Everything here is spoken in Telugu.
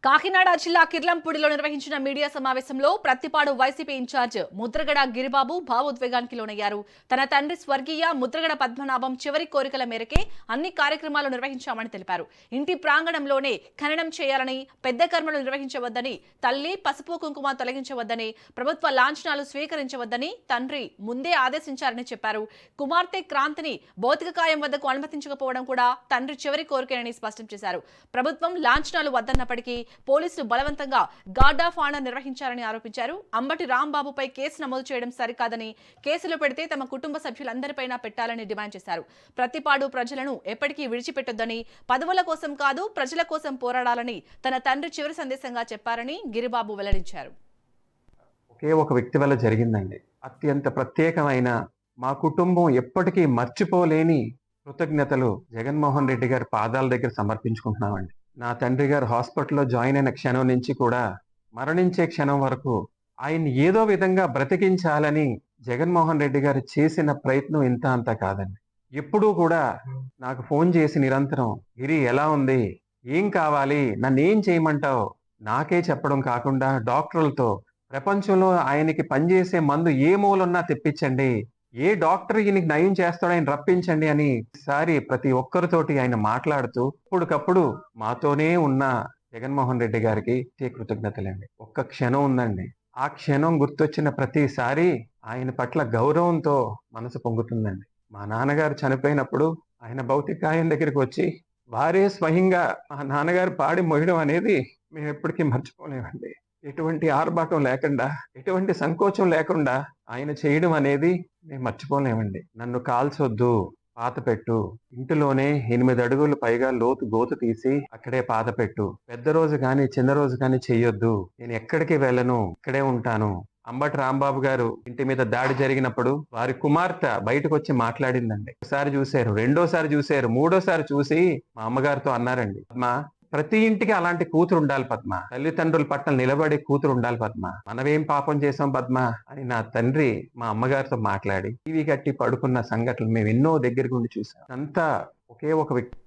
కాకినాడ జిల్లా కిర్లంపూడిలో నిర్వహించిన మీడియా సమావేశంలో ప్రత్తిపాడు వైసీపీ ఇన్ఛార్జ్ ముద్రగడ గిరిబాబు భావోద్వేగానికి లోనయ్యారు. తన తండ్రి స్వర్గీయ ముద్రగడ పద్మనాభం చివరి కోరికల మేరకే అన్ని కార్యక్రమాలు నిర్వహించామని తెలిపారు. ఇంటి ప్రాంగణంలోనే ఖననం చేయాలని, పెద్ద కర్మలు నిర్వహించవద్దని, తల్లి పసుపు కుంకుమ తొలగించవద్దని, ప్రభుత్వ లాంఛనాలు స్వీకరించవద్దని తండ్రి ముందే ఆదేశించారని చెప్పారు. కుమార్తె క్రాంతిని భౌతిక కాయం వద్దకు అనుమతించకపోవడం కూడా తండ్రి చివరి కోరికనని స్పష్టం చేశారు. ప్రభుత్వం లాంఛనాలు వద్దన్నప్పటికీ పోలీసులు బలవంతంగా గార్డ్ ఆఫ్ ఆనర్ నిర్వహించారని ఆరోపించారు. అంబటి రాంబాబుపై కేసు నమోదు చేయడం సరికాదని, కేసులు పెడితే తమ కుటుంబ సభ్యులందరిపైనా పెట్టాలని డిమాండ్ చేశారు. ప్రతిపాడు ప్రజలను ఎప్పటికీ విడిచిపెట్టొద్దని, పదవుల కోసం కాదు ప్రజల కోసం పోరాడాలని తన తండ్రి చివరి సందేశంగా చెప్పారని గిరిబాబు వెల్లడించారు. ఒకే ఒక వ్యక్తి వల్ల జరిగిందండి. అత్యంత ప్రత్యేకమైన, మా కుటుంబం ఎప్పటికీ మర్చిపోలేని కృతజ్ఞతలు జగన్మోహన్ రెడ్డి గారి పాదాల దగ్గర సమర్పించుకుంటున్నామండి. నా తండ్రి గారు హాస్పిటల్లో జాయిన్ అయిన క్షణం నుంచి కూడా మరణించే క్షణం వరకు ఆయన్ని ఏదో విధంగా బ్రతికించాలని జగన్మోహన్ రెడ్డి గారు చేసిన ప్రయత్నం ఇంత అంతా కాదండి. ఎప్పుడూ కూడా నాకు ఫోన్ చేసి నిరంతరం, గిరి ఎలా ఉంది, ఏం కావాలి, నన్ను ఏం చేయమంటావు, నాకే చెప్పడం కాకుండా డాక్టర్లతో ప్రపంచంలో ఆయనకి పనిచేసే మందు ఏ మూలన్నా తెప్పించండి, ఏ డాక్టర్ ఈయనకి నయం చేస్తాడో ఆయన రప్పించండి అని ఈసారి ప్రతి ఒక్కరితోటి ఆయన మాట్లాడుతూ ఇప్పటికప్పుడు మాతోనే ఉన్న జగన్మోహన్ రెడ్డి గారికి కృతజ్ఞతలండి. ఒక్క క్షణం ఉందండి, ఆ క్షణం గుర్తొచ్చిన ప్రతిసారి ఆయన పట్ల గౌరవంతో మనసు పొంగుతుందండి. మా నాన్నగారు చనిపోయినప్పుడు ఆయన భౌతికాయం దగ్గరికి వచ్చి వారే స్వయంగా మా నాన్నగారు పాడి మొయ్యడం అనేది మేము ఎప్పటికీ మర్చిపోలేమండి. ఎటువంటి ఆర్భాటం లేకుండా, ఎటువంటి సంకోచం లేకుండా ఆయన చేయడం అనేది మేము మర్చిపోలేమండి. నన్ను కాల్చొద్దు, పాత పెట్టు, ఇంటిలోనే 8 అడుగులు పైగా లోతు గోతు తీసి అక్కడే పాత పెట్టు, పెద్ద రోజు కానీ చిన్న రోజు కానీ చెయ్యొద్దు, నేను ఎక్కడికి వెళ్ళను, ఇక్కడే ఉంటాను. అంబటి రాంబాబు గారు ఇంటి మీద దాడి జరిగినప్పుడు వారి కుమార్తె బయటకు వచ్చి మాట్లాడిందండి. ఒకసారి చూశారు, రెండోసారి చూశారు, మూడోసారి చూసి మా అమ్మగారితో అన్నారండి, అమ్మా ప్రతి ఇంటికి అలాంటి కూతురు ఉండాలి పద్మ, తల్లిదండ్రుల పట్ల నిలబడే కూతురు ఉండాలి పద్మ, మనమేం పాపం చేసాం పద్మ అని నా తండ్రి మా అమ్మగారితో మాట్లాడి టీవీ కట్టి పడుకున్న సంఘటనలు మేము ఎన్నో దగ్గర గుండి చూసాం. అంతా ఒకే ఒక వ్యక్తి